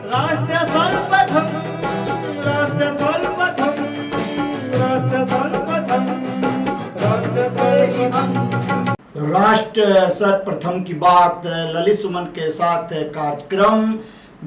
राष्ट्र सर्वप्रथम, राष्ट्र सर्वप्रथम, राष्ट्र सर्वप्रथम, राष्ट्र सर्वप्रथम। राष्ट्र सर्वप्रथम की बात ललित सुमन के साथ कार्यक्रम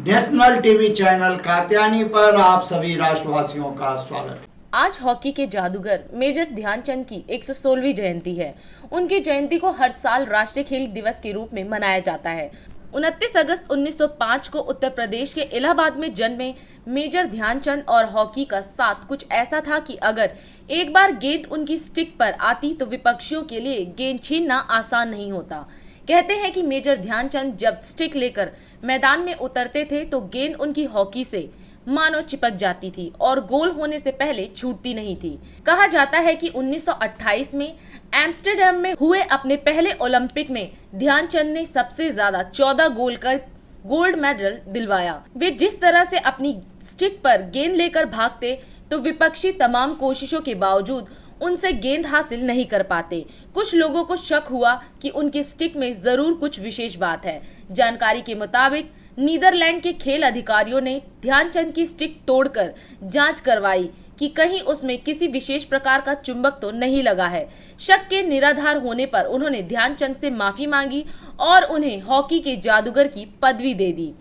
नेशनल टीवी चैनल कात्यायनी पर आप सभी राष्ट्रवासियों का स्वागत है। आज हॉकी के जादूगर मेजर ध्यानचंद की 116वीं जयंती है। उनकी जयंती को हर साल राष्ट्रीय खेल दिवस के रूप में मनाया जाता है। 29 अगस्त 1905 को उत्तर प्रदेश के इलाहाबाद में जन्मे मेजर ध्यानचंद और हॉकी का साथ कुछ ऐसा था कि अगर एक बार गेंद उनकी स्टिक पर आती तो विपक्षियों के लिए गेंद छीनना आसान नहीं होता। कहते हैं कि मेजर ध्यानचंद जब स्टिक लेकर मैदान में उतरते थे तो गेंद उनकी हॉकी से मानो चिपक जाती थी और गोल होने से पहले छूटती नहीं थी। कहा जाता है कि 1928 में एम्स्टर्डम में हुए अपने पहले ओलंपिक में ध्यानचंद ने सबसे ज्यादा 14 गोल कर गोल्ड मेडल दिलवाया। वे जिस तरह से अपनी स्टिक पर गेंद लेकर भागते तो विपक्षी तमाम कोशिशों के बावजूद उनसे गेंद हासिल नहीं कर पाते। कुछ लोगों को शक हुआ कि उनकी स्टिक में जरूर कुछ विशेष बात है। जानकारी के मुताबिक नीदरलैंड के खेल अधिकारियों ने ध्यानचंद की स्टिक तोड़कर जांच करवाई कि कहीं उसमें किसी विशेष प्रकार का चुंबक तो नहीं लगा है। शक के निराधार होने पर उन्होंने ध्यानचंद से माफी मांगी और उन्हें हॉकी के जादूगर की पदवी दे दी।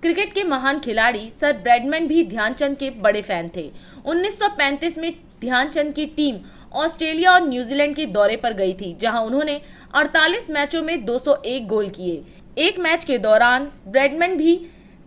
क्रिकेट के महान खिलाड़ी सर ब्रैडमैन भी ध्यानचंद के बड़े फैन थे। 1935 में ध्यानचंद की टीम ऑस्ट्रेलिया और न्यूजीलैंड के दौरे पर गई थी, जहां उन्होंने 48 मैचों में 201 गोल किए। एक मैच के दौरान ब्रैडमैन भी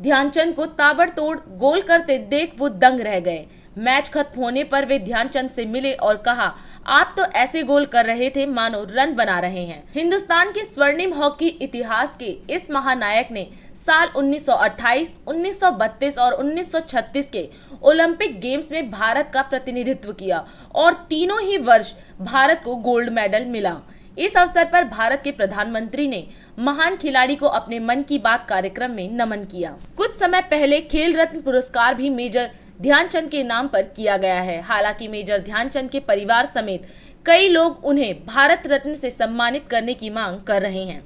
ध्यानचंद को ताबड़तोड़ गोल करते देख वो दंग रह गए। मैच खत्म होने पर वे ध्यानचंद से मिले और कहा, आप तो ऐसे गोल कर रहे थे मानो रन बना रहे हैं। हिंदुस्तान के स्वर्णिम हॉकी इतिहास के इस महानायक ने साल 1928, 1932 और 1936 के ओलंपिक गेम्स में भारत का प्रतिनिधित्व किया और तीनों ही वर्ष भारत को गोल्ड मेडल मिला। इस अवसर पर भारत के प्रधानमंत्री ने महान खिलाड़ी को अपने मन की बात कार्यक्रम में नमन किया। कुछ समय पहले खेल रत्न पुरस्कार भी मेजर ध्यानचंद के नाम पर किया गया है। हालांकि मेजर ध्यानचंद के परिवार समेत कई लोग उन्हें भारत रत्न से सम्मानित करने की मांग कर रहे हैं।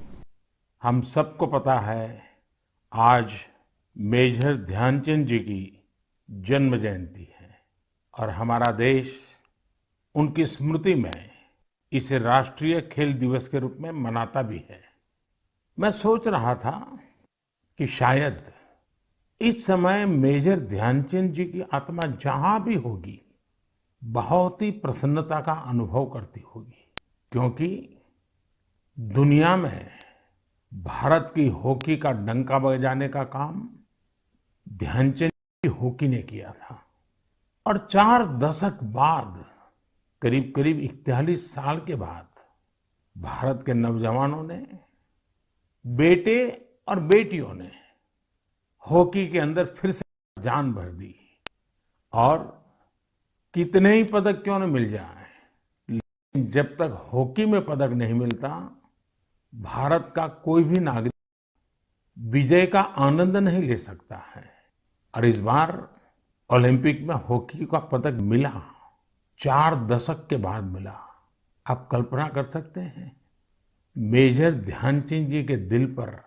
हम सबको पता है आज मेजर ध्यानचंद जी की जन्म जयंती है और हमारा देश उनकी स्मृति में इसे राष्ट्रीय खेल दिवस के रूप में मनाता भी है। मैं सोच रहा था कि शायद इस समय मेजर ध्यानचंद जी की आत्मा जहां भी होगी बहुत ही प्रसन्नता का अनुभव करती होगी, क्योंकि दुनिया में भारत की हॉकी का डंका बजाने का काम ध्यानचंद की हॉकी ने किया था। और 4 दशक बाद, करीब करीब 41 साल के बाद भारत के नौजवानों ने, बेटे और बेटियों ने हॉकी के अंदर फिर से जान भर दी। और कितने ही पदक क्यों न मिल जाए, लेकिन जब तक हॉकी में पदक नहीं मिलता भारत का कोई भी नागरिक विजय का आनंद नहीं ले सकता है। और इस बार ओलंपिक में हॉकी का पदक मिला, 4 दशक के बाद मिला। आप कल्पना कर सकते हैं मेजर ध्यानचंद जी के दिल पर,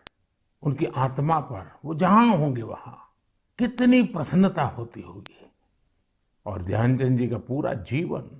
उनकी आत्मा पर, वो जहां होंगे वहां कितनी प्रसन्नता होती होगी। और ध्यानचंद जी का पूरा जीवन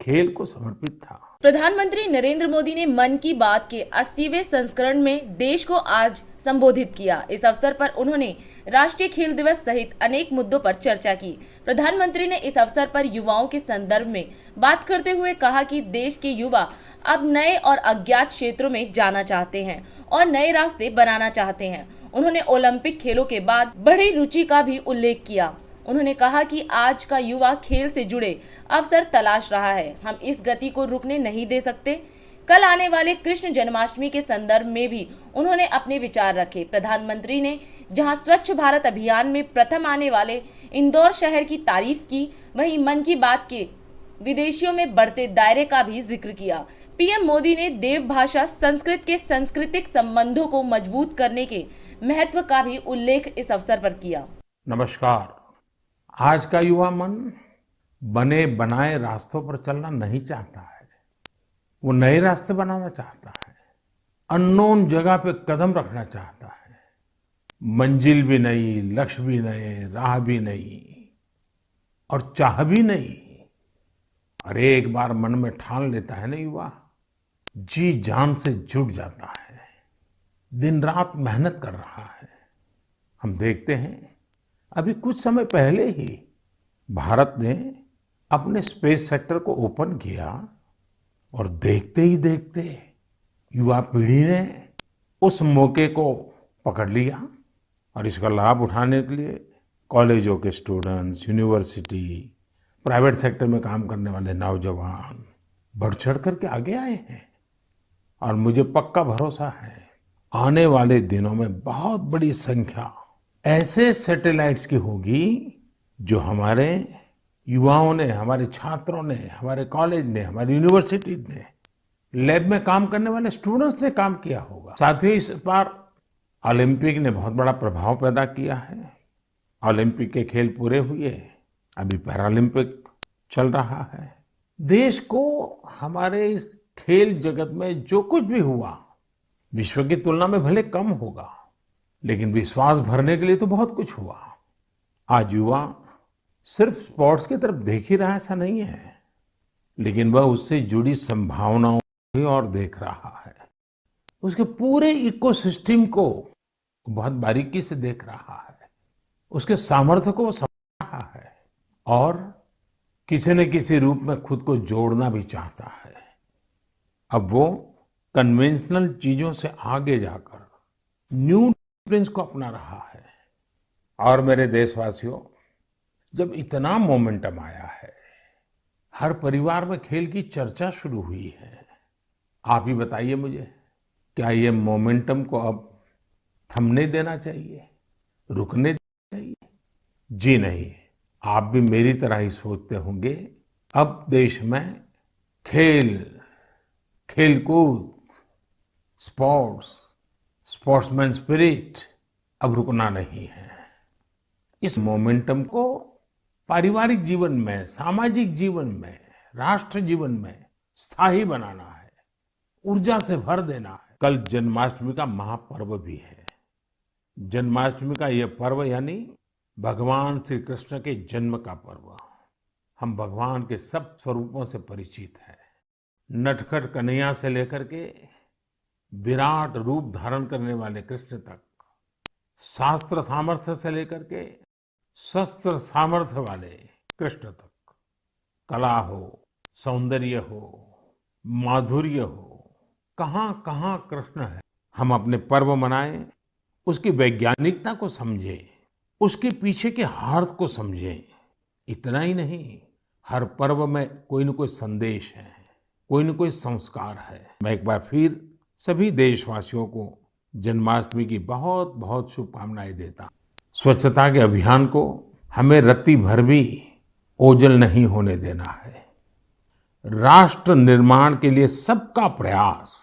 खेल को समर्पित था। प्रधानमंत्री नरेंद्र मोदी ने मन की बात के 80वें संस्करण में देश को आज संबोधित किया। इस अवसर पर उन्होंने राष्ट्रीय खेल दिवस सहित अनेक मुद्दों पर चर्चा की। प्रधानमंत्री ने इस अवसर पर युवाओं के संदर्भ में बात करते हुए कहा कि देश के युवा अब नए और अज्ञात क्षेत्रों में जाना चाहते हैं और नए रास्ते बनाना चाहते हैं। उन्होंने ओलंपिक खेलों के बाद बढ़ी रुचि का भी उल्लेख किया। उन्होंने कहा कि आज का युवा खेल से जुड़े अवसर तलाश रहा है। हम इस गति को रुकने नहीं दे सकते। कल आने वाले कृष्ण जन्माष्टमी के संदर्भ में भी उन्होंने अपने विचार रखे। प्रधानमंत्री ने जहां स्वच्छ भारत अभियान में प्रथम आने वाले इंदौर शहर की तारीफ की, वहीं मन की बात के विदेशियों में बढ़ते दायरे का भी जिक्र किया। पीएम मोदी ने देव भाषा संस्कृत के सांस्कृतिक संबंधों को मजबूत करने के महत्व का भी उल्लेख इस अवसर पर किया। नमस्कार। आज का युवा मन बने बनाए रास्तों पर चलना नहीं चाहता है, वो नए रास्ते बनाना चाहता है, अननोन जगह पे कदम रखना चाहता है। मंजिल भी नहीं, लक्ष्य भी नहीं, राह भी नहीं और चाह भी नहीं। और एक बार मन में ठान लेता है ना युवा, जी जान से जुट जाता है, दिन रात मेहनत कर रहा है। हम देखते हैं अभी कुछ समय पहले ही भारत ने अपने स्पेस सेक्टर को ओपन किया और देखते ही देखते युवा पीढ़ी ने उस मौके को पकड़ लिया और इसका लाभ उठाने के लिए कॉलेजों के स्टूडेंट्स, यूनिवर्सिटी, प्राइवेट सेक्टर में काम करने वाले नौजवान बढ़ चढ़ करके आगे आए हैं। और मुझे पक्का भरोसा है आने वाले दिनों में बहुत बड़ी संख्या ऐसे सैटेलाइट्स की होगी जो हमारे युवाओं ने, हमारे छात्रों ने, हमारे कॉलेज ने, हमारी यूनिवर्सिटी ने, लैब में काम करने वाले स्टूडेंट्स ने काम किया होगा। साथ ही इस बार ओलंपिक ने बहुत बड़ा प्रभाव पैदा किया है। ओलंपिक के खेल पूरे हुए, अभी पैरालंपिक चल रहा है। देश को हमारे इस खेल जगत में जो कुछ भी हुआ विश्व की तुलना में भले कम होगा, लेकिन विश्वास भरने के लिए तो बहुत कुछ हुआ। आज युवा सिर्फ स्पोर्ट्स की तरफ देख ही रहा ऐसा नहीं है, लेकिन वह उससे जुड़ी संभावनाओं को और देख रहा है। उसके पूरे इकोसिस्टम को बहुत बारीकी से देख रहा है, उसके सामर्थ्य को समझ रहा है और किसी न किसी रूप में खुद को जोड़ना भी चाहता है। अब वो कन्वेंशनल चीजों से आगे जाकर न्यू डिसिप्लिन्स को अपना रहा है। और मेरे देशवासियों, जब इतना मोमेंटम आया है, हर परिवार में खेल की चर्चा शुरू हुई है, आप ही बताइए मुझे, क्या ये मोमेंटम को अब थमने देना चाहिए, रुकने देना चाहिए? जी नहीं, आप भी मेरी तरह ही सोचते होंगे। अब देश में खेलकूद, स्पोर्ट्स, स्पोर्ट्समैन स्पिरिट अब रुकना नहीं है। इस मोमेंटम को पारिवारिक जीवन में, सामाजिक जीवन में, राष्ट्र जीवन में स्थायी बनाना है, ऊर्जा से भर देना है। कल जन्माष्टमी का महापर्व भी है। जन्माष्टमी का यह पर्व यानी भगवान श्री कृष्ण के जन्म का पर्व। हम भगवान के सब स्वरूपों से परिचित हैं। नटखट कन्हैया से लेकर के विराट रूप धारण करने वाले कृष्ण तक, शास्त्र सामर्थ्य से लेकर के शस्त्र सामर्थ्य वाले कृष्ण तक, कला हो, सौंदर्य हो, माधुर्य हो, कहाँ कहाँ कृष्ण है। हम अपने पर्व मनाएं, उसकी वैज्ञानिकता को समझें, उसके पीछे के अर्थ को समझें। इतना ही नहीं, हर पर्व में कोई न कोई संदेश है, कोई न कोई संस्कार है। मैं एक बार फिर सभी देशवासियों को जन्माष्टमी की बहुत बहुत शुभकामनाएं देता। स्वच्छता के अभियान को हमें रत्ती भर भी ओझल नहीं होने देना है। राष्ट्र निर्माण के लिए सबका प्रयास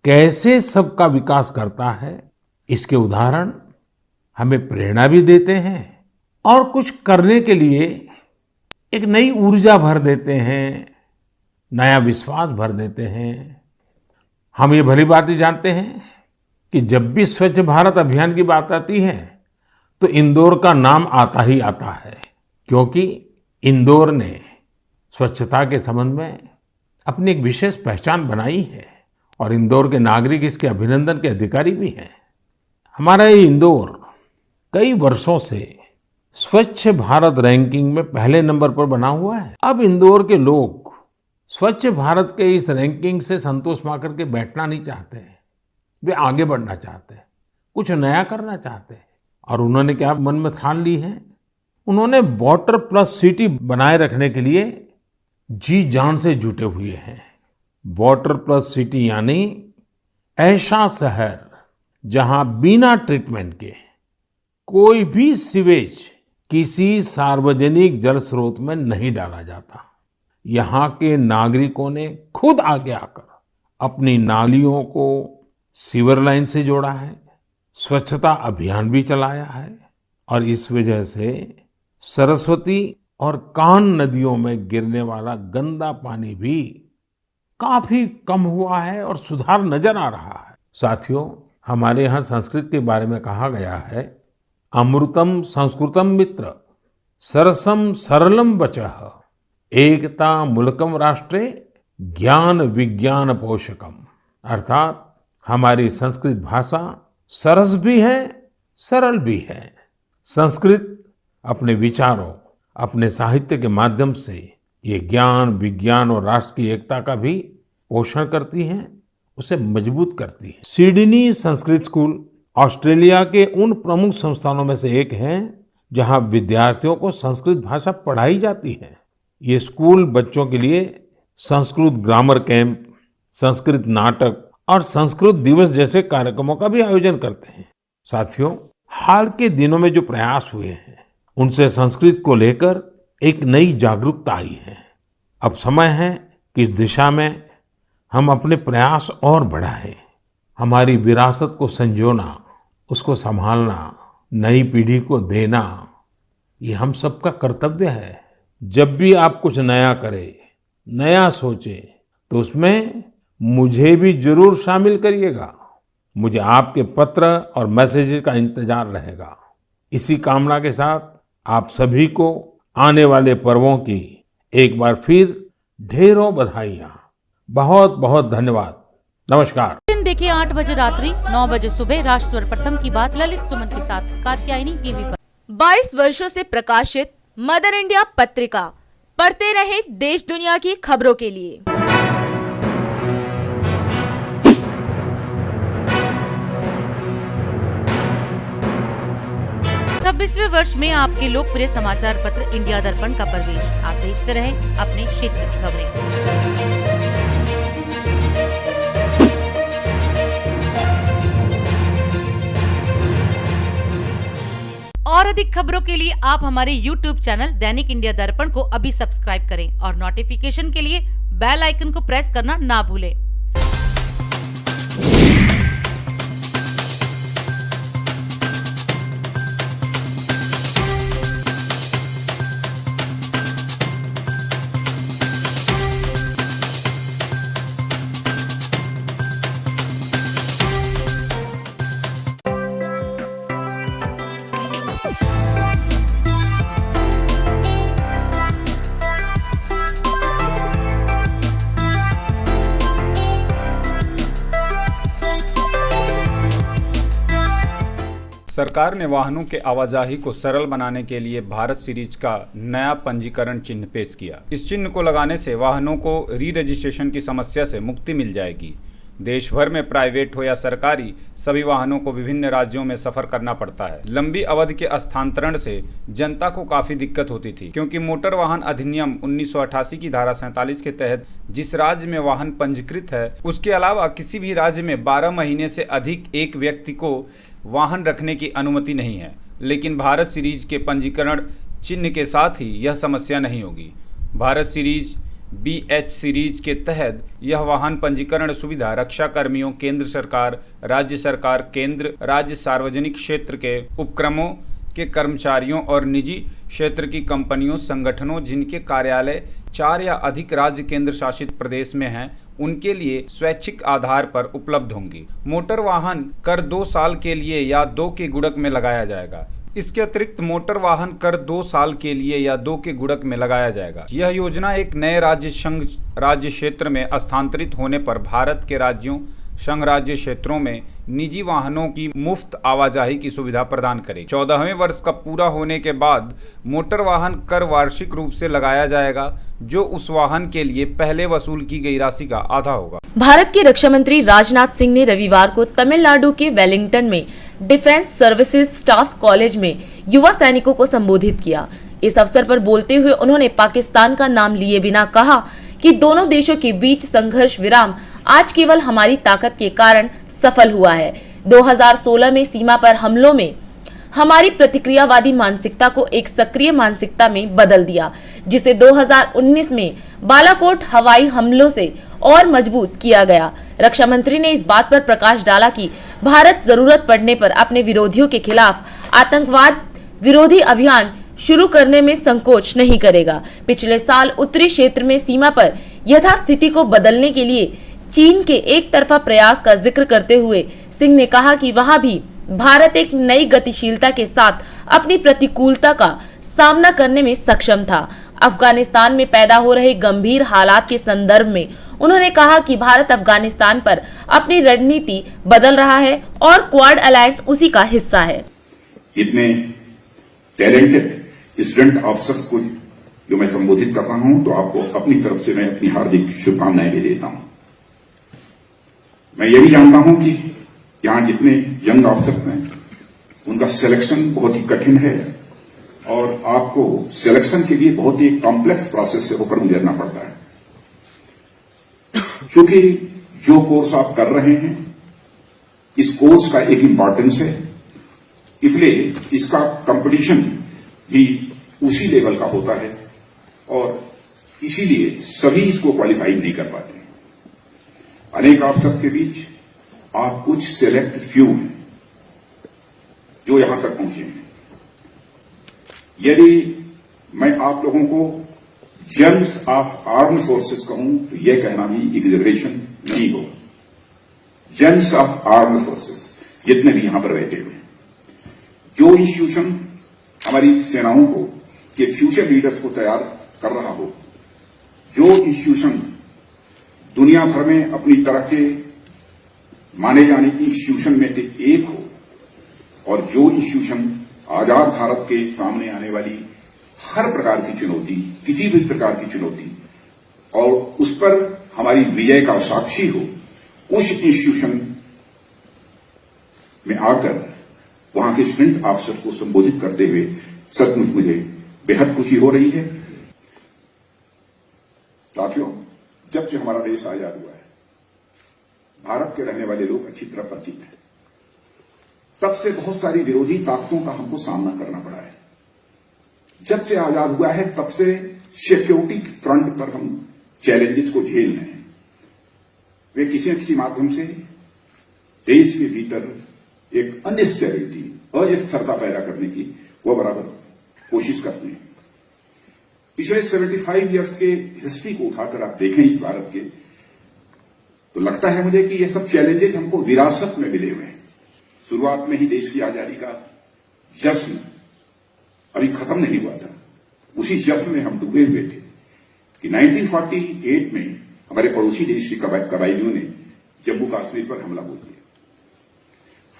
कैसे सबका विकास करता है, इसके उदाहरण हमें प्रेरणा भी देते हैं और कुछ करने के लिए एक नई ऊर्जा भर देते हैं, नया विश्वास भर देते हैं। हम ये भली बात ही जानते हैं कि जब भी स्वच्छ भारत अभियान की बात आती है तो इंदौर का नाम आता ही आता है, क्योंकि इंदौर ने स्वच्छता के संबंध में अपनी एक विशेष पहचान बनाई है और इंदौर के नागरिक इसके अभिनंदन के अधिकारी भी हैं। हमारा ये इंदौर कई वर्षों से स्वच्छ भारत रैंकिंग में पहले नंबर पर बना हुआ है। अब इंदौर के लोग स्वच्छ भारत के इस रैंकिंग से संतोष पाकर के बैठना नहीं चाहते हैं, वे आगे बढ़ना चाहते हैं, कुछ नया करना चाहते हैं। और उन्होंने क्या मन में ठान ली है, उन्होंने वाटर प्लस सिटी बनाए रखने के लिए जी जान से जुटे हुए हैं। वाटर प्लस सिटी यानी ऐसा शहर जहां बिना ट्रीटमेंट के कोई भी सीवेज किसी सार्वजनिक जल स्रोत में नहीं डाला जाता। यहाँ के नागरिकों ने खुद आगे आकर अपनी नालियों को सीवर लाइन से जोड़ा है, स्वच्छता अभियान भी चलाया है और इस वजह से सरस्वती और कान नदियों में गिरने वाला गंदा पानी भी काफी कम हुआ है और सुधार नजर आ रहा है। साथियों, हमारे यहाँ संस्कृत के बारे में कहा गया है अमृतम संस्कृतम मित्र सरसम सरलम वचः एकता मूलकम राष्ट्रे ज्ञान विज्ञान पोषकम। अर्थात हमारी संस्कृत भाषा सरस भी है, सरल भी है। संस्कृत अपने विचारों, अपने साहित्य के माध्यम से ये ज्ञान विज्ञान और राष्ट्र की एकता का भी पोषण करती है, उसे मजबूत करती है। सिडनी संस्कृत स्कूल ऑस्ट्रेलिया के उन प्रमुख संस्थानों में से एक है जहां विद्यार्थियों को संस्कृत भाषा पढ़ाई जाती है। ये स्कूल बच्चों के लिए संस्कृत ग्रामर कैंप, संस्कृत नाटक और संस्कृत दिवस जैसे कार्यक्रमों का भी आयोजन करते हैं। साथियों, हाल के दिनों में जो प्रयास हुए हैं उनसे संस्कृत को लेकर एक नई जागरूकता आई है। अब समय है कि इस दिशा में हम अपने प्रयास और बढ़ाएं। हमारी विरासत को संजोना, उसको संभालना, नई पीढ़ी को देना, ये हम सबका कर्तव्य है। जब भी आप कुछ नया करें, नया सोचें, तो उसमें मुझे भी जरूर शामिल करिएगा। मुझे आपके पत्र और मैसेजेस का इंतजार रहेगा। इसी कामना के साथ आप सभी को आने वाले पर्वों की एक बार फिर ढेरों बधाइयाँ। बहुत बहुत धन्यवाद। नमस्कार। दिन देखिए 8 बजे रात्रि 9 बजे सुबह राष्ट्र प्रथम की बात ललित सुमन के साथ कात्यायनी टीवी पर। 22 वर्षों से प्रकाशित मदर इंडिया पत्रिका, पढ़ते रहे देश दुनिया की खबरों के लिए। 26वें वर्ष में आपके लोकप्रिय समाचार पत्र इंडिया दर्पण का प्रवेश। आप देखते रहे अपने क्षेत्र की खबरें। और अधिक खबरों के लिए आप हमारे YouTube चैनल दैनिक इंडिया दर्पण को अभी सब्सक्राइब करें और नोटिफिकेशन के लिए बेल आइकन को प्रेस करना ना भूलें। सरकार ने वाहनों के आवाजाही को सरल बनाने के लिए भारत सीरीज का नया पंजीकरण चिन्ह पेश किया। इस चिन्ह को लगाने से वाहनों को री रजिस्ट्रेशन की समस्या से मुक्ति मिल जाएगी। देश भर में प्राइवेट हो या सरकारी, सभी वाहनों को विभिन्न राज्यों में सफर करना पड़ता है। लंबी अवधि के स्थानांतरण से जनता को काफी दिक्कत होती थी, क्योंकि मोटर वाहन अधिनियम 1988 की धारा 47 के तहत जिस राज्य में वाहन पंजीकृत है, उसके अलावा किसी भी राज्य में 12 महीने से अधिक एक व्यक्ति को वाहन रखने की अनुमति नहीं है। लेकिन भारत सीरीज के पंजीकरण चिन्ह के साथ ही यह समस्या नहीं होगी। भारत सीरीज BH सीरीज के तहत यह वाहन पंजीकरण सुविधा रक्षा कर्मियों, केंद्र सरकार, राज्य सरकार, केंद्र राज्य सार्वजनिक क्षेत्र के उपक्रमों के कर्मचारियों और निजी क्षेत्र की कंपनियों, संगठनों जिनके कार्यालय 4 या अधिक राज्य केंद्र शासित प्रदेश में हैं, उनके लिए स्वैच्छिक आधार पर उपलब्ध होंगी। मोटर वाहन कर 2 साल के लिए या 2 के गुणक में लगाया जाएगा। इसके अतिरिक्त मोटर वाहन कर 2 साल के लिए या 2 के गुणक में लगाया जाएगा। यह योजना एक नए राज्य संघ राज्य क्षेत्र में स्थानांतरित होने पर भारत के राज्यों संघ राज्य क्षेत्रों में निजी वाहनों की मुफ्त आवाजाही की सुविधा प्रदान करेगी। 14वें वर्ष का पूरा होने के बाद मोटर वाहन कर वार्षिक रूप से लगाया जाएगा, जो उस वाहन के लिए पहले वसूल की गई राशि का आधा होगा। भारत के रक्षा मंत्री राजनाथ सिंह ने रविवार को तमिलनाडु के वेलिंगटन में डिफेंस सर्विसेज स्टाफ कॉलेज में युवा सैनिकों को संबोधित किया। इस अवसर पर बोलते हुए उन्होंने पाकिस्तान का नाम लिए बिना कहा कि दोनों देशों के बीच संघर्ष विराम आज केवल हमारी ताकत के कारण सफल हुआ है। 2016 में सीमा पर हमलों में हमारी प्रतिक्रियावादी मानसिकता को एक सक्रिय मानसिकता में बदल दिया, जिसे 2019 में बालाकोट हवाई हमलों से और मजबूत किया गया। रक्षा मंत्री ने इस बात पर प्रकाश डाला कि भारत जरूरत पड़ने पर अपने विरोधियों के खिलाफ आतंकवाद विरोधी अभियान शुरू करने में संकोच नहीं करेगा। पिछले साल उत्तरी क्षेत्र में सीमा पर यथास्थिति को बदलने के लिए चीन के एक तरफा प्रयास का जिक्र करते हुए सिंह ने कहा कि वहां भी भारत एक नई गतिशीलता के साथ अपनी प्रतिकूलता का सामना करने में सक्षम था। अफगानिस्तान में पैदा हो रहे गंभीर हालात के संदर्भ में उन्होंने कहा कि भारत अफगानिस्तान पर अपनी रणनीति बदल रहा है और क्वाड अलायंस उसी का हिस्सा है। इतने टैलेंटेड स्टूडेंट ऑफिसर्स को जो मैं संबोधित कर रहा हूं, तो आपको अपनी तरफ से मैं अपनी हार्दिक शुभकामनाएं भी देता हूं। मैं ये भी जानता हूं कि यहां जितने यंग ऑफिसर्स हैं उनका सिलेक्शन बहुत ही कठिन है और आपको सिलेक्शन के लिए बहुत ही कॉम्प्लेक्स प्रोसेस से होकर गुजरना पड़ता है। क्योंकि जो कोर्स आप कर रहे हैं, इस कोर्स का एक इंपॉर्टेंस है, इसलिए इसका कंपटीशन भी उसी लेवल का होता है और इसीलिए सभी इसको क्वालिफाई नहीं कर पाते। अनेक ऑफिसर्स के बीच आप कुछ सेलेक्ट फ्यू हैं जो यहां तक पहुंचे हैं। यदि मैं आप लोगों को जेम्स ऑफ आर्म्ड फोर्सेस कहूं तो यह कहना भी एग्जैगरेशन नहीं होगा। जेम्स ऑफ आर्म्ड फोर्सेस जितने भी यहां पर बैठे हुए, जो इंस्टीट्यूशन हमारी सेनाओं को के फ्यूचर लीडर्स को तैयार कर रहा हो, जो इंस्टीट्यूशन दुनिया भर में अपनी तरह के माने जाने इंस्टीट्यूशन में से एक हो और जो इंस्टीट्यूशन आजाद भारत के सामने आने वाली हर प्रकार की चुनौती, किसी भी प्रकार की चुनौती और उस पर हमारी विजय का साक्षी हो, उस इंस्टीट्यूशन में आकर वहां के स्टूडेंट ऑफिसर को संबोधित करते हुए सचमुच मुझे बेहद खुशी हो रही है। साथियों, जब से हमारा देश आजाद हुआ है, भारत के रहने वाले लोग अच्छी तरह परिचित हैं। तब से बहुत सारी विरोधी ताकतों का हमको सामना करना पड़ा है। जब से आजाद हुआ है, तब से सिक्योरिटी फ्रंट पर हम चैलेंजेस को झेल रहे हैं। वे किसी न किसी माध्यम से देश के भीतर एक अनस्टेबिलिटी, अस्थिरता पैदा करने की वो बराबर कोशिश करते हैं। पिछले 75 इयर्स के हिस्ट्री को उठाकर आप देखें इस भारत के, तो लगता है मुझे कि ये सब चैलेंजेस हमको विरासत में मिले हुए हैं। शुरुआत में ही देश की आजादी का जश्न अभी खत्म नहीं हुआ था, उसी जश्न में हम डूबे हुए थे कि 1948 में हमारे पड़ोसी देश के कबायलियों ने जम्मू कश्मीर पर हमला बोल दिया।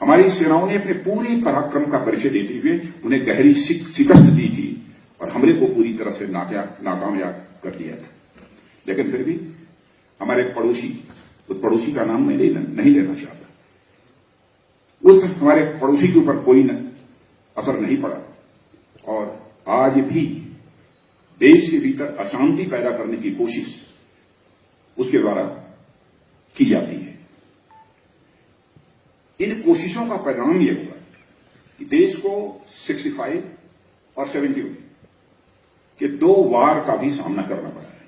हमारी सेनाओं ने अपने पूरे पराक्रम का परिचय देते हुए उन्हें गहरी शिकस्त दी थी और हमले को पूरी तरह से नाकामयाब कर दिया था। लेकिन फिर भी हमारे पड़ोसी, उस पड़ोसी का नाम मैं नहीं लेना चाहता, उस हमारे पड़ोसी के ऊपर कोई असर नहीं पड़ा और आज भी देश के भीतर अशांति पैदा करने की कोशिश उसके द्वारा की जाती है। इन कोशिशों का परिणाम यह हुआ कि देश को 65 और 70 के 2 वार का भी सामना करना पड़ा है।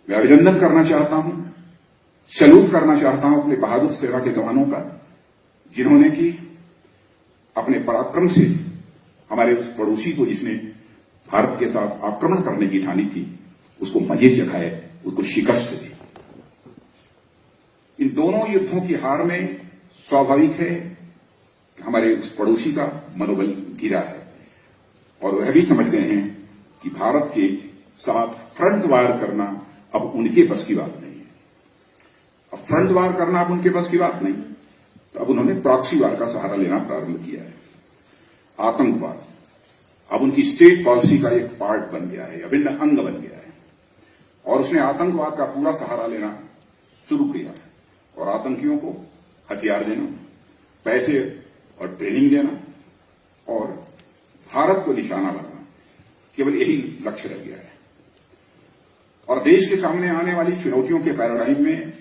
मैं अभिनंदन करना चाहता हूं, सैल्यूट करना चाहता हूं अपने बहादुर सेना के जवानों का, जिन्होंने कि अपने पराक्रम से हमारे उस पड़ोसी को, जिसने भारत के साथ आक्रमण करने की ठानी थी, उसको मजे चखाए, उसको शिकस्त दी। इन दोनों युद्धों की हार में स्वाभाविक है कि हमारे उस पड़ोसी का मनोबल गिरा है और वह भी समझ गए हैं कि भारत के साथ फ्रंट वार करना अब उनके बस की बात नहीं है। अब फ्रंट वार करना अब उनके बस की बात नहीं, तो अब उन्होंने प्रॉक्सी वार का सहारा लेना प्रारंभ किया है। आतंकवाद अब उनकी स्टेट पॉलिसी का एक पार्ट बन गया है, अभिन्न अंग बन गया है और उसने आतंकवाद का पूरा सहारा लेना शुरू किया है और आतंकियों को हथियार देना, पैसे और ट्रेनिंग देना और भारत को निशाना लगाना, केवल यही लक्ष्य रह गया है। और देश के सामने आने वाली चुनौतियों के पैराडाइम में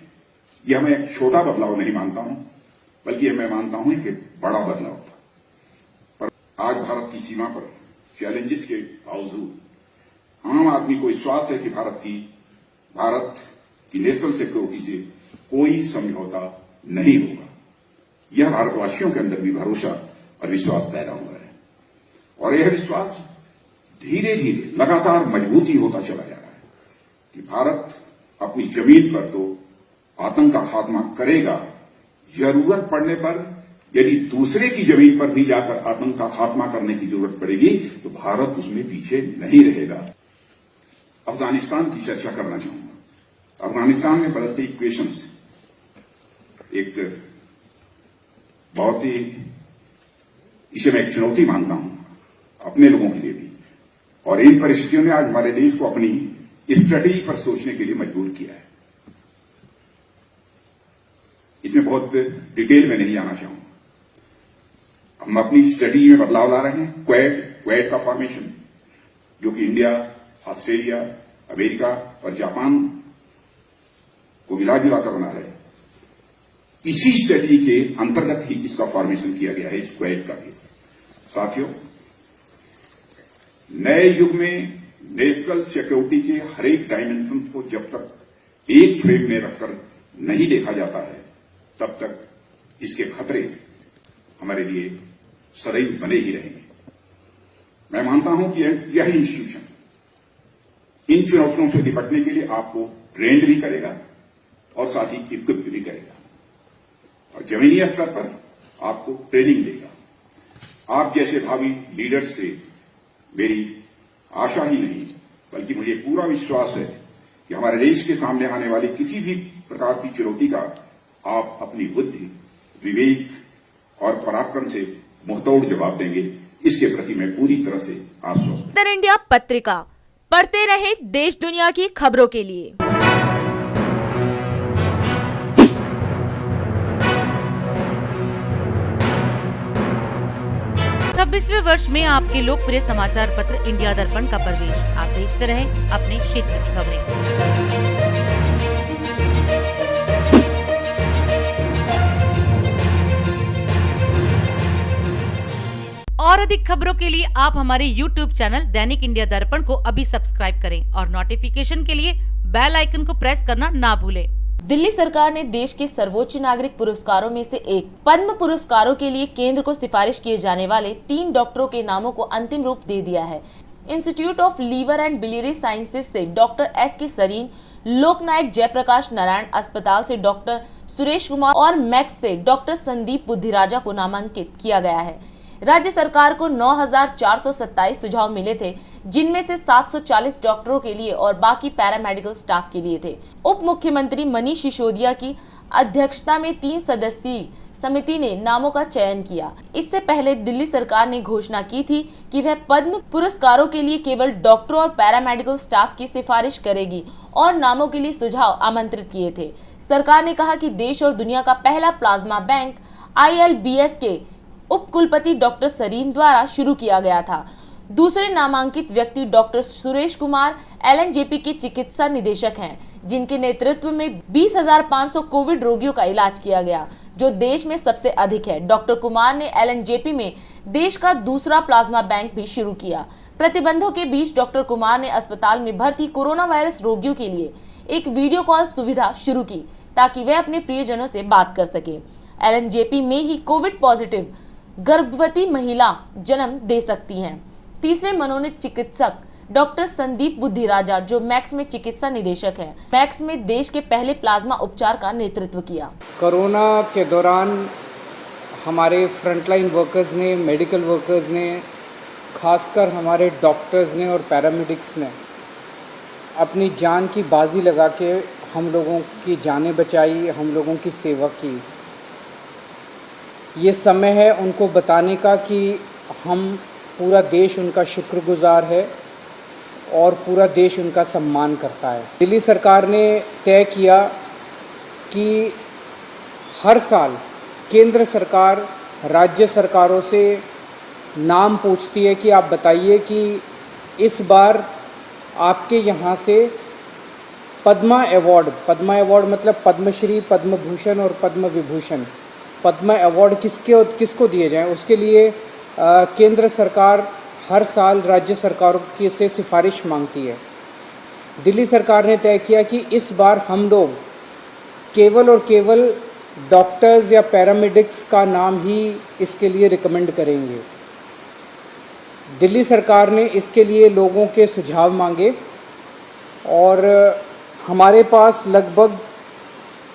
यह मैं एक छोटा बदलाव नहीं मानता हूं, बल्कि यह मैं मानता हूं कि बड़ा बदलाव था। पर आज भारत की सीमा पर चैलेंजेस के बावजूद आम आदमी को विश्वास है कि भारत की नेशनल सिक्योरिटी से कोई समझौता नहीं होगा। यह भारतवासियों के अंदर भी भरोसा और विश्वास पैदा हुआ है और यह विश्वास धीरे धीरे लगातार मजबूती होता चला जा रहा है कि भारत अपनी जमीन पर तो आतंक का खात्मा करेगा, जरूरत पड़ने पर यदि दूसरे की जमीन पर भी जाकर आतंक का खात्मा करने की जरूरत पड़ेगी तो भारत उसमें पीछे नहीं रहेगा। अफगानिस्तान की चर्चा करना चाहूंगा। अफगानिस्तान में बदलते इक्वेशंस एक बहुत ही, इसे मैं एक चुनौती मानता हूं अपने लोगों के लिए भी, और इन परिस्थितियों ने आज हमारे देश को अपनी स्ट्रेटेजी पर सोचने के लिए मजबूर किया है। इसमें बहुत डिटेल में नहीं जाना चाहूंगा। हम अपनी स्ट्रेटेजी में बदलाव ला रहे हैं। क्वेड का फॉर्मेशन, जो कि इंडिया, ऑस्ट्रेलिया, अमेरिका और जापान को मिला जुलाकर बना है, इसी स्ट्रेटेजी के अंतर्गत ही इसका फॉर्मेशन किया गया है, इस क्वेड का भी। साथियों, नए युग में नेशनल सिक्योरिटी के हर एक डायमेंशन को जब तक एक फ्रेम में रखकर नहीं देखा जाता है, तब तक इसके खतरे हमारे लिए सदैव बने ही रहेंगे। मैं मानता हूं कि यह इंस्टीट्यूशन इन चुनौतियों से निपटने के लिए आपको ट्रेंड भी करेगा और साथ ही इक्विप भी करेगा, और जमीनी स्तर पर आपको ट्रेनिंग देगा। आप जैसे भावी लीडर्स से मेरी आशा ही नहीं, बल्कि मुझे पूरा विश्वास है कि हमारे देश के सामने आने वाली किसी भी प्रकार की चुनौती का आप अपनी बुद्धि, विवेक और पराक्रम से मुंहतोड़ जवाब देंगे। इसके प्रति मैं पूरी तरह से आश्वस्त हूं। उत्तर इंडिया पत्रिका पढ़ते रहे देश दुनिया की खबरों के लिए। 26वें वर्ष में आपके लोकप्रिय समाचार पत्र इंडिया दर्पण का प्रवेश। आप देखते रहें अपने क्षेत्र की खबरें। और अधिक खबरों के लिए आप हमारे YouTube चैनल दैनिक इंडिया दर्पण को अभी सब्सक्राइब करें और नोटिफिकेशन के लिए बेल आइकन को प्रेस करना ना भूलें। दिल्ली सरकार ने देश के सर्वोच्च नागरिक पुरस्कारों में से एक पद्म पुरस्कारों के लिए केंद्र को सिफारिश किए जाने वाले 3 डॉक्टरों के नामों को अंतिम रूप दे दिया है। Institute of liver and biliary sciences से डॉक्टर S.K. सरीन, लोकनायक जयप्रकाश नारायण अस्पताल से डॉक्टर सुरेश कुमार और मैक्स से डॉक्टर संदीप बुद्धिराजा को नामांकित किया गया है। राज्य सरकार को 9,427 सुझाव मिले थे, जिनमें से 740 डॉक्टरों के लिए और बाकी पैरामेडिकल स्टाफ के लिए थे। उप मुख्यमंत्री मनीष सिसोदिया की अध्यक्षता में 3 सदस्यीय समिति ने नामों का चयन किया। इससे पहले दिल्ली सरकार ने घोषणा की थी कि वह पद्म पुरस्कारों के लिए केवल डॉक्टरों और पैरामेडिकल स्टाफ की सिफारिश करेगी और नामों के लिए सुझाव आमंत्रित किए थे। सरकार ने कहा कि देश और दुनिया का पहला प्लाज्मा बैंक ILBS के उप कुलपति डॉक्टर सरीन द्वारा शुरू किया गया था। दूसरे नामांकित व्यक्ति डॉक्टर सुरेश कुमार LNJP के चिकित्सा निदेशक हैं, जिनके नेतृत्व में 20,500 कोविड रोगियों का इलाज किया गया, जो देश में सबसे अधिक है। डॉक्टर कुमार ने LNJP में देश का दूसरा प्लाज्मा बैंक भी शुरू किया। प्रतिबंधों के बीच डॉक्टर कुमार ने अस्पताल में भर्ती कोरोना वायरस रोगियों के लिए एक वीडियो कॉल सुविधा शुरू की, ताकि वे अपने प्रियजनों से बात कर सके। LNJP में ही कोविड पॉजिटिव गर्भवती महिला जन्म दे सकती हैं। तीसरे मनोनीत चिकित्सक डॉक्टर संदीप बुद्धिराजा, जो मैक्स में चिकित्सा निदेशक हैं, मैक्स में देश के पहले प्लाज्मा उपचार का नेतृत्व किया। कोरोना के दौरान हमारे फ्रंटलाइन वर्कर्स ने, मेडिकल वर्कर्स ने, खासकर हमारे डॉक्टर्स ने और पैरामेडिक्स ने अपनी जान की बाजी लगा के हम लोगों की जानें बचाई, हम लोगों की सेवा की। ये समय है उनको बताने का कि हम पूरा देश उनका शुक्रगुजार है और पूरा देश उनका सम्मान करता है। दिल्ली सरकार ने तय किया कि हर साल केंद्र सरकार राज्य सरकारों से नाम पूछती है कि आप बताइए कि इस बार आपके यहाँ से पद्मा अवार्ड मतलब पद्मश्री, पद्म भूषण और पद्म विभूषण, पद्मा अवार्ड किसको दिए जाएं, उसके लिए केंद्र सरकार हर साल राज्य सरकारों की से सिफारिश मांगती है। दिल्ली सरकार ने तय किया कि इस बार हम लोग केवल और केवल डॉक्टर्स या पैरामेडिक्स का नाम ही इसके लिए रिकमेंड करेंगे। दिल्ली सरकार ने इसके लिए लोगों के सुझाव मांगे और हमारे पास लगभग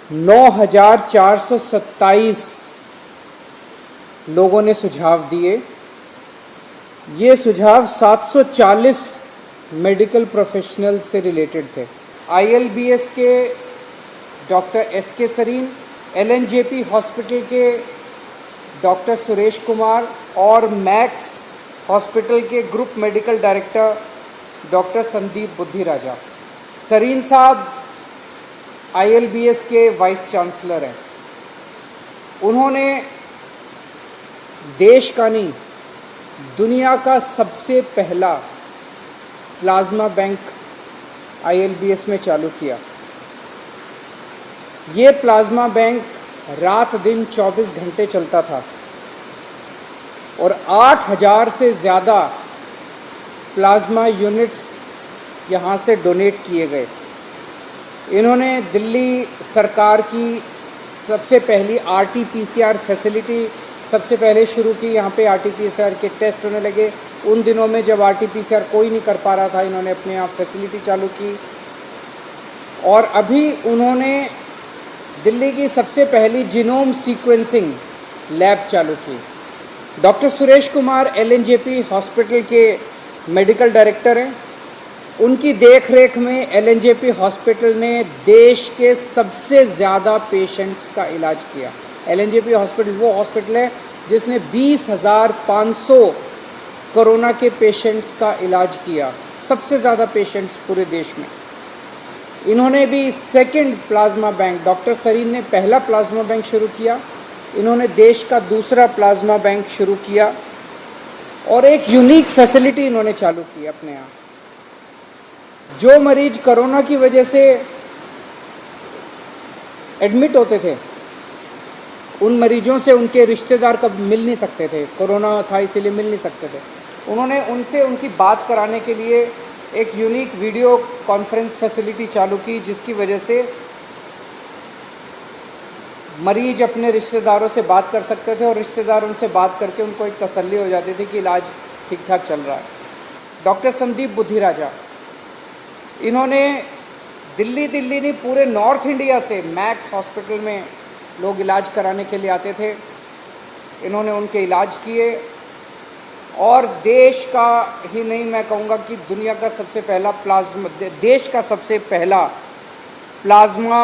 9,427 लोगों ने सुझाव दिए। ये सुझाव 740 मेडिकल प्रोफेशनल से रिलेटेड थे। ILBS के doctor SK Sarin, LNJP hospital के डॉक्टर सुरेश कुमार और मैक्स हॉस्पिटल के group medical director doctor Sandeep Budhiraja. Sarin साहब ILBS के वाइस चांसलर हैं। उन्होंने देश का नहीं, दुनिया का सबसे पहला प्लाज्मा बैंक ILBS में चालू किया। ये प्लाज्मा बैंक रात दिन 24 घंटे चलता था और 8000 से ज़्यादा प्लाज्मा यूनिट्स यहाँ से डोनेट किए गए। इन्होंने दिल्ली सरकार की सबसे पहली RT-PCR फैसिलिटी सबसे पहले शुरू की। यहाँ पे RT-PCR के टेस्ट होने लगे। उन दिनों में जब RT-PCR कोई नहीं कर पा रहा था, इन्होंने अपने यहाँ फैसिलिटी चालू की। और अभी उन्होंने दिल्ली की सबसे पहली जीनोम सीक्वेंसिंग लैब चालू की। Doctor Suresh Kumar LNJP hospital के मेडिकल डायरेक्टर हैं। उनकी देखरेख में LNJP हॉस्पिटल ने देश के सबसे ज़्यादा पेशेंट्स का इलाज किया। LNJP हॉस्पिटल वो हॉस्पिटल है जिसने 20,500 कोरोना के पेशेंट्स का इलाज किया, सबसे ज़्यादा पेशेंट्स पूरे देश में। इन्होंने भी second plasma bank, doctor Sarin ने पहला प्लाज्मा बैंक शुरू किया, इन्होंने देश का दूसरा प्लाज्मा बैंक शुरू किया और एक यूनिक फैसिलिटी इन्होंने चालू की अपने यहाँ। जो मरीज कोरोना की वजह से एडमिट होते थे, उन मरीजों से उनके रिश्तेदार कब मिल नहीं सकते थे, कोरोना था इसीलिए मिल नहीं सकते थे। उन्होंने उनसे उनकी बात कराने के लिए एक यूनिक वीडियो कॉन्फ्रेंस फैसिलिटी चालू की, जिसकी वजह से मरीज अपने रिश्तेदारों से बात कर सकते थे और रिश्तेदार उनसे बात करके उनको एक तसल्ली हो जाती थी कि इलाज ठीक ठाक चल रहा है। डॉक्टर संदीप बुद्धिराजा, इन्होंने दिल्ली नहीं पूरे नॉर्थ इंडिया से मैक्स हॉस्पिटल में लोग इलाज कराने के लिए आते थे। इन्होंने उनके इलाज किए और देश का ही नहीं, मैं कहूँगा कि दुनिया का सबसे पहला देश का सबसे पहला प्लाज्मा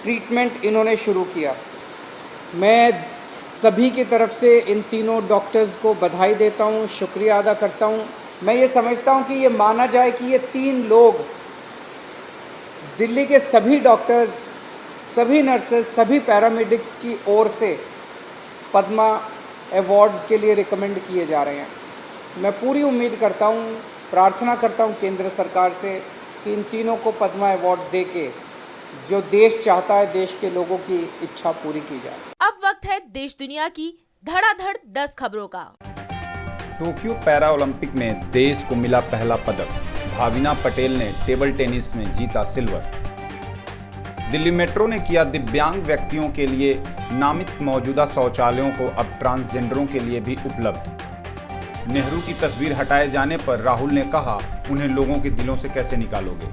ट्रीटमेंट इन्होंने शुरू किया। मैं सभी की तरफ से इन तीनों डॉक्टर्स को बधाई देता हूँ, शुक्रिया अदा करता हूँ। मैं ये समझता हूँ कि ये माना जाए कि ये तीन लोग दिल्ली के सभी डॉक्टर्स, सभी नर्सेस, सभी पैरामेडिक्स की ओर से पद्मा अवार्ड्स के लिए रिकमेंड किए जा रहे हैं। मैं पूरी उम्मीद करता हूँ, प्रार्थना करता हूँ केंद्र सरकार से कि इन तीनों को पद्मा अवार्ड्स दे के जो देश चाहता है, देश के लोगों की इच्छा पूरी की जाए। अब वक्त है देश दुनिया की धड़ाधड़ 10 खबरों का। टोक्यो पैरा ओलंपिक में देश को मिला पहला पदक। भाविना पटेल ने टेबल टेनिस में जीता सिल्वर। दिल्ली मेट्रो ने किया दिव्यांग व्यक्तियों के लिए नामित मौजूदा शौचालयों को अब ट्रांसजेंडरों के लिए भी उपलब्ध। नेहरू की तस्वीर हटाए जाने पर राहुल ने कहा, उन्हें लोगों के दिलों से कैसे निकालोगे।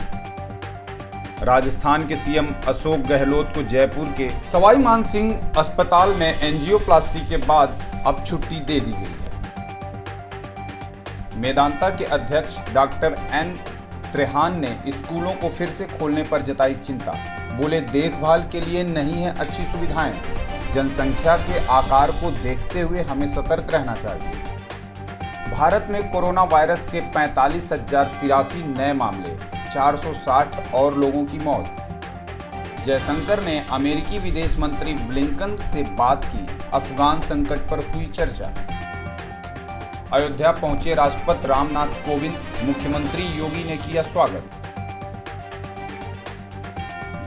राजस्थान के सीएम अशोक गहलोत को जयपुर के सवाई मानसिंह अस्पताल में एंजियोप्लास्टी के बाद अब छुट्टी दे दी गई है। मेदांता के अध्यक्ष डॉक्टर एन त्रेहान ने स्कूलों को फिर से खोलने पर जताई चिंता। बोले, देखभाल के लिए नहीं है अच्छी सुविधाएं, जनसंख्या के आकार को देखते हुए हमें सतर्क रहना चाहिए। भारत में कोरोना वायरस के 45,083 नए मामले, 460 और लोगों की मौत। जयशंकर ने अमेरिकी विदेश मंत्री ब्लिंकन से बात की, अफगान संकट पर हुई चर्चा। अयोध्या पहुंचे राष्ट्रपति रामनाथ कोविंद, मुख्यमंत्री योगी ने किया स्वागत।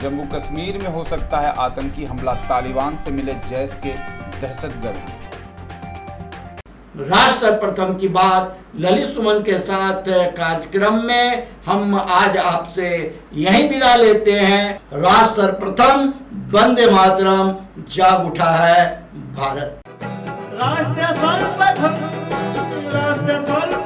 जम्मू कश्मीर में हो सकता है आतंकी हमला, तालिबान से मिले जैश के दहशतगर्द। राष्ट्र सर्वप्रथम की बात ललित सुमन के साथ कार्यक्रम में हम आज आपसे यहीं विदा लेते हैं। राष्ट्र सर्वप्रथम, वंदे मातरम, जाग उठा है भारत। राष्ट्र सर्वप्रथम, राष्ट्र सर्वप्रथम।